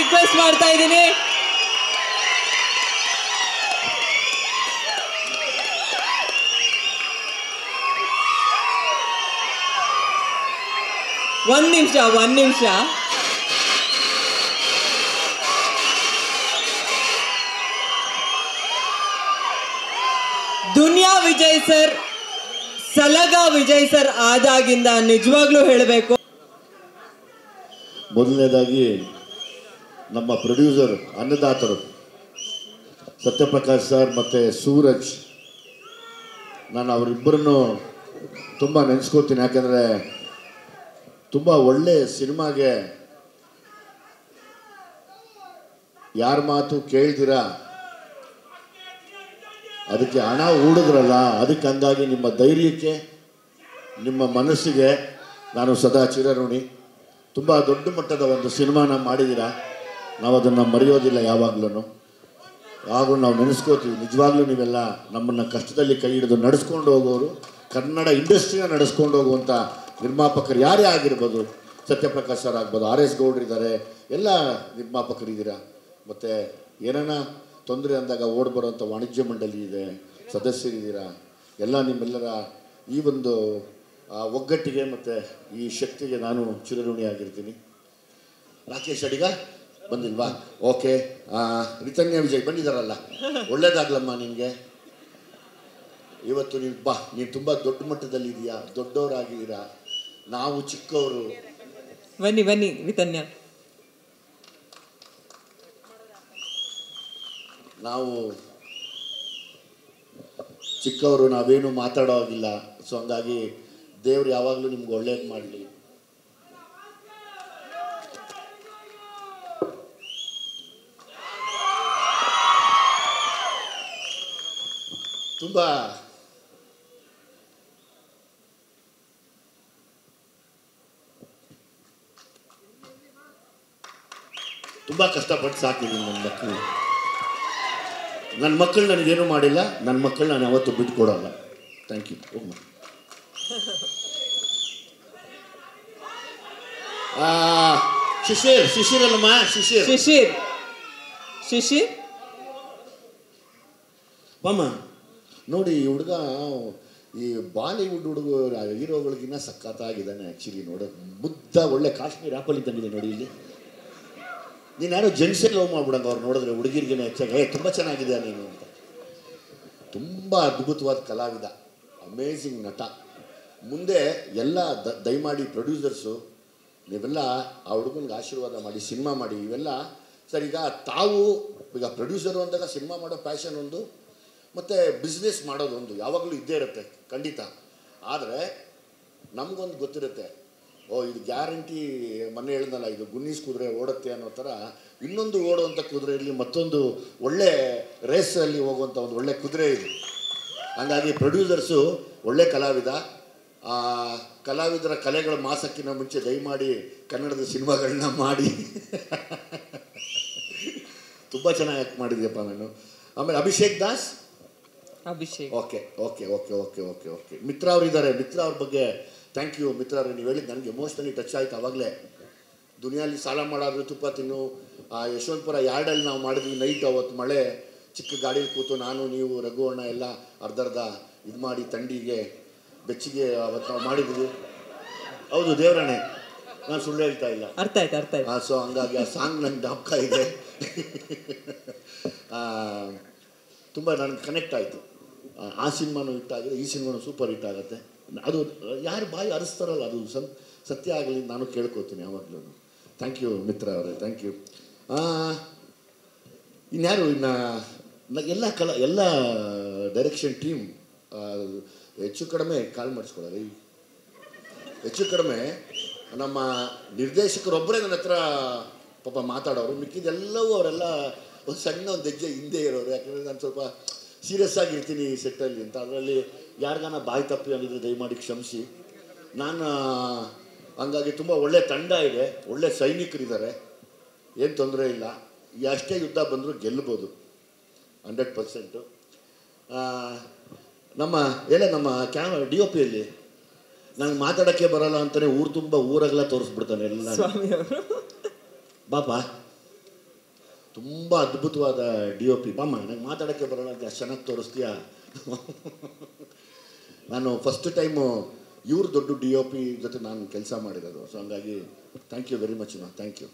Request ಮಾಡ್ತಾ ಇದ್ದೀನಿ. ಒಂದ್ ನಿಮಿಷ. ದುನಿಯಾ ವಿಜಯ್ ಸರ್, ಸಲಗ ವಿಜಯ್ ಸರ್ ಆದಾಗಿಂದ ನಿಜವಾಗ್ಲೂ ಹೇಳಬೇಕು, ಮೊದಲನೇದಾಗಿ ನಮ್ಮ ಪ್ರೊಡ್ಯೂಸರ್ ಅನ್ನದಾತರು ಸತ್ಯಪ್ರಕಾಶ್ ಸರ್ ಮತ್ತು ಸೂರಜ್, ನಾನು ಅವರಿಬ್ಬರನ್ನು ತುಂಬ ನೆನೆಸ್ಕೋತೀನಿ. ಯಾಕಂದರೆ ತುಂಬ ಒಳ್ಳೆ ಸಿನಿಮಾಗೆ ಯಾರ ಮಾತು ಕೇಳ್ದಿರ ಅದಕ್ಕೆ ಹಣ ಹೂಡಿದ್ರಲ್ಲ, ಅದಕ್ಕೆ ಹಂಗಾಗಿ ನಿಮ್ಮ ಧೈರ್ಯಕ್ಕೆ, ನಿಮ್ಮ ಮನಸ್ಸಿಗೆ ನಾನು ಸದಾ ಚಿರಋಣಿ. ತುಂಬ ದೊಡ್ಡ ಮಟ್ಟದ ಒಂದು ಸಿನಿಮಾನ ಮಾಡಿದ್ದೀರಾ, ನಾವು ಅದನ್ನು ಮರೆಯೋದಿಲ್ಲ ಯಾವಾಗಲೂ. ಹಾಗೂ ನಾವು ನೆನೆಸ್ಕೋತೀವಿ. ನಿಜವಾಗ್ಲೂ ನೀವೆಲ್ಲ ನಮ್ಮನ್ನು ಕಷ್ಟದಲ್ಲಿ ಕೈ ಹಿಡಿದು ನಡೆಸ್ಕೊಂಡು ಹೋಗೋರು, ಕನ್ನಡ ಇಂಡಸ್ಟ್ರಿನ ನಡೆಸ್ಕೊಂಡು ಹೋಗುವಂಥ ನಿರ್ಮಾಪಕರು ಯಾರೇ ಆಗಿರ್ಬೋದು, ಸತ್ಯಪ್ರಕಾಶ್ ಸರ್ ಆಗ್ಬೋದು, RS ಗೌಡ್ರಿದ್ದಾರೆ, ಎಲ್ಲ ನಿರ್ಮಾಪಕರಿದ್ದೀರಾ. ಮತ್ತು ಏನಾನ ತೊಂದರೆ ಅಂದಾಗ ಓಡಿ ಬರೋಂಥ ವಾಣಿಜ್ಯ ಮಂಡಳಿ ಇದೆ, ಸದಸ್ಯರಿದ್ದೀರಾ. ಎಲ್ಲ ನಿಮ್ಮೆಲ್ಲರ ಈ ಒಂದು ಒಗ್ಗಟ್ಟಿಗೆ ಮತ್ತು ಈ ಶಕ್ತಿಗೆ ನಾನು ಚಿರಋಣಿಯಾಗಿರ್ತೀನಿ. ರಾಕೇಶ್ ಅಡಿಗ ಬಂದಿಲ್ವಾ? ಓಕೆ. ರಿತನ್ಯ ವಿಜಯ್ ಬಂದಿದ್ದಾರಲ್ಲ, ಒಳ್ಳೇದಾಗ್ಲಮ್ಮ ನಿನಗೆ. ಇವತ್ತು ನೀನು ತುಂಬ ದೊಡ್ಡ ಮಟ್ಟದಲ್ಲಿದ್ದೀಯಾ, ದೊಡ್ಡವರಾಗಿದ್ದೀರಾ, ನಾವು ಚಿಕ್ಕವರು. ಬನ್ನಿ ರಿತನ್ಯ. ನಾವು ಚಿಕ್ಕವರು, ನಾವೇನು ಮಾತಾಡೋ ಹಾಗಿಲ್ಲ. ಸೊ ಹಂಗಾಗಿ ದೇವ್ರು ಯಾವಾಗಲೂ ನಿಮ್ಗೆ ಒಳ್ಳೇದು ಮಾಡಲಿ. ತುಂಬ ಕಷ್ಟಪಟ್ಟು ಸಾಕಿದ್ದೀನಿ ನನ್ನ ಮಕ್ಕಳು ನನಗೇನು ಮಾಡಿಲ್ಲ. ನನ್ನ ಮಕ್ಕಳು ನಾನು ಯಾವತ್ತೂ ಬಿಟ್ಕೊಡೋಲ್ಲ. Thank you. ಶಿಶಿರ್ ಅಲ್ಲಮ್ಮ, ಶಿಶಿರ್ ಬಾಮ. ನೋಡಿ, ಈ ಹುಡುಗ ಈ ಬಾಲಿವುಡ್ ಹುಡುಗ ಹೀರೋಗಳಿಗಿನ್ನ ಸಖತ್ತಾಗಿದ್ದಾನೆ ಆ್ಯಕ್ಚುಲಿ. ನೋಡೋದು ಮುದ್ದ, ಒಳ್ಳೆ ಕಾಶ್ಮೀರ್ ಆ್ಯಪಲ್ ಇದ್ದಂಗಿದೆ ನೋಡಿ. ಇಲ್ಲಿ ನೀನು ಯಾರೋ ಜೆಂಟ್ಸಲ್ಲಿ ಲವ್ ಮಾಡ್ಬಿಡಂಗ ಅವ್ರು ನೋಡಿದ್ರೆ, ಹುಡುಗಿರಿಗೇನೆ ಹೆಚ್ಚಾಗಿ ತುಂಬ ಚೆನ್ನಾಗಿದೆ ನೀನು ಅಂತ. ತುಂಬ ಅದ್ಭುತವಾದ ಕಲಾವಿದ, ಅಮೇಝಿಂಗ್ ನಟ. ಮುಂದೆ ಎಲ್ಲ ದಯಮಾಡಿ ಪ್ರೊಡ್ಯೂಸರ್ಸು ನೀವೆಲ್ಲ ಆ ಹುಡುಗನಿಗೆ ಆಶೀರ್ವಾದ ಮಾಡಿ ಸಿನಿಮಾ ಮಾಡಿ. ಇವೆಲ್ಲ ಸರ್, ಈಗ ಪ್ರೊಡ್ಯೂಸರು ಅಂದಾಗ ಸಿನಿಮಾ ಮಾಡೋ ಪ್ಯಾಷನ್ ಒಂದು, ಮತ್ತು ಬಿಸ್ನೆಸ್ ಮಾಡೋದೊಂದು ಯಾವಾಗಲೂ ಇದ್ದೇ ಇರುತ್ತೆ ಖಂಡಿತ. ಆದರೆ ನಮಗೊಂದು ಗೊತ್ತಿರುತ್ತೆ, ಇದು ಗ್ಯಾರಂಟಿ. ಮೊನ್ನೆ ಹೇಳ್ದಲ್ಲ, ಇದು ಗುನ್ನೀಸ್ ಕುದುರೆ ಓಡುತ್ತೆ ಅನ್ನೋ ಥರ ಇನ್ನೊಂದು ಓಡುವಂಥ ಕುದುರೆಯಲ್ಲಿ ಮತ್ತೊಂದು ಒಳ್ಳೆ ರೇಸಲ್ಲಿ ಹೋಗುವಂಥ ಒಂದು ಒಳ್ಳೆ ಕುದುರೆ ಇದು. ಹಾಗಾಗಿ ಪ್ರೊಡ್ಯೂಸರ್ಸು ಒಳ್ಳೆ ಕಲಾವಿದ. ಕಲಾವಿದರ ಕಲೆಗಳ ಮಾಸಕ್ಕಿಂತ ಮುಂಚೆ ದಯಮಾಡಿ ಕನ್ನಡದ ಸಿನಿಮಾಗಳನ್ನ ಮಾಡಿ. ತುಂಬ ಚೆನ್ನಾಗಿ ಆ್ಯಕ್ಟ್ ಮಾಡಿದ್ಯಪ್ಪ ನಾನು. ಆಮೇಲೆ ಅಭಿಷೇಕ್ ಓಕೆ. ಮಿತ್ರ ಅವರಿದ್ದಾರೆ. ಮಿತ್ರ ಅವ್ರ ಬಗ್ಗೆ ಥ್ಯಾಂಕ್ ಯು. ಮಿತ್ರ ಅವ್ರಿಗೆ ನೀವು ಹೇಳಿದ್ದು ನನಗೆ ಎಮೋಷ್ನಲಿ ಟಚ್ ಆಯಿತು. ಆವಾಗಲೇ ದುನಿಯಲ್ಲಿ ಸಾಲ ಮಾಡೋದು ತುಪ್ಪ ತಿನ್ನು ಯಶವಂತಪುರ ಯಾರ್ಡಲ್ಲಿ ನಾವು ಮಾಡಿದ್ವಿ ನೈಟ್. ಅವತ್ತು ಮಳೆ, ಚಿಕ್ಕ ಗಾಡೀಲಿ ಕೂತು ನಾನು, ನೀವು, ರಘು ಅಣ್ಣ ಎಲ್ಲ ಅರ್ಧ ಇದು ಮಾಡಿ ಥಂಡಿಗೆ ಬೆಚ್ಚಿಗೆ ಅವತ್ತು ನಾವು ಮಾಡಿದ್ವಿ. ಹೌದು ದೇವರಣೆ, ನಾನು ಸುಳ್ಳು ಹೇಳ್ತಾ ಇಲ್ಲ. ಅರ್ಥ ಆಯ್ತು. ಸೊ ಹಂಗಾಗಿ ಆ ಸಾಂಗ್ ನನ್ನ ಜ್ಞಾಪಕ ಇದೆ. ತುಂಬ ನನಗೆ ಕನೆಕ್ಟ್ ಆಯಿತು. ಆ ಸಿನಿಮಾನು ಹಿಟ್ ಆಗಿದೆ, ಈ ಸಿನಿಮಾನು ಸೂಪರ್ ಹಿಟ್ ಆಗುತ್ತೆ. ಅದು ಯಾರು ಬಾಯಿ ಅರಿಸ್ತಾರಲ್ಲ, ಅದು ಸತ್ಯ ಆಗಲಿ ನಾನು ಕೇಳ್ಕೊತೀನಿ ಯಾವಾಗಲೂ. ಥ್ಯಾಂಕ್ ಯು ಮಿತ್ರ ಅವರೇ, ಥ್ಯಾಂಕ್ ಯು. ಇನ್ಯಾರು ಎಲ್ಲ ಡೈರೆಕ್ಷನ್ ಟೀಮ್ ಹೆಚ್ಚು ಕಡಿಮೆ ಕಾಲ್ ಮಾಡಿಸ್ಕೊಳ್ಳೋದು. ಹೆಚ್ಚು ಕಡಿಮೆ ನಮ್ಮ ನಿರ್ದೇಶಕರೊಬ್ಬರೇ ನನ್ನ ಹತ್ರ ಪಾಪ ಮಾತಾಡೋರು. ಮಿಕ್ಕಿದೆಲ್ಲವೂ ಅವರೆಲ್ಲ ಒಂದು ಸಣ್ಣ ಒಂದು ಹೆಜ್ಜೆ ಹಿಂದೆ ಇರೋರು. ಯಾಕಂದರೆ ನಾನು ಸ್ವಲ್ಪ ಸೀರಿಯಸ್ ಆಗಿರ್ತೀನಿ ಈ ಸೆಟ್ಟಲ್ಲಿ ಅಂತ. ಅದರಲ್ಲಿ ಯಾರಿಗಾನ ಬಾಯಿ ತಪ್ಪಿ ಅಂದಿದ್ರೆ ದಯಮಾಡಿ ಕ್ಷಮಿಸಿ. ನಾನು ಹಂಗಾಗಿ ತುಂಬ ಒಳ್ಳೆ ತಂಡ ಇದೆ, ಒಳ್ಳೆ ಸೈನಿಕರಿದ್ದಾರೆ, ಏನು ತೊಂದರೆ ಇಲ್ಲ. ಎಷ್ಟೇ ಯುದ್ಧ ಬಂದರೂ ಗೆಲ್ಲಬೋದು 100%. ನಮ್ಮ DOP ಅಲ್ಲಿ ನಂಗೆ ಮಾತಾಡೋಕ್ಕೆ ಬರೋಲ್ಲ ಅಂತಲೇ ಊರು ತುಂಬ ಊರಾಗೆಲ್ಲ ತೋರಿಸ್ಬಿಡ್ತಾನೆ ಎಲ್ಲ. ಬಾಪ ತುಂಬ ಅದ್ಭುತವಾದ DOP. ಬಾಮ್ಮ, ನಂಗೆ ಮಾತಾಡೋಕ್ಕೆ ಬರೋಣ ಅಂತ ಅಷ್ಟು ಚೆನ್ನಾಗಿ ತೋರಿಸ್ತೀಯಾ. ನಾನು ಫಸ್ಟ್ ಟೈಮು ಇವ್ರು ದೊಡ್ಡ DOP ಜೊತೆ ನಾನು ಕೆಲಸ ಮಾಡಿರೋದು. ಸೊ ಹಂಗಾಗಿ thank you very much. Thank you.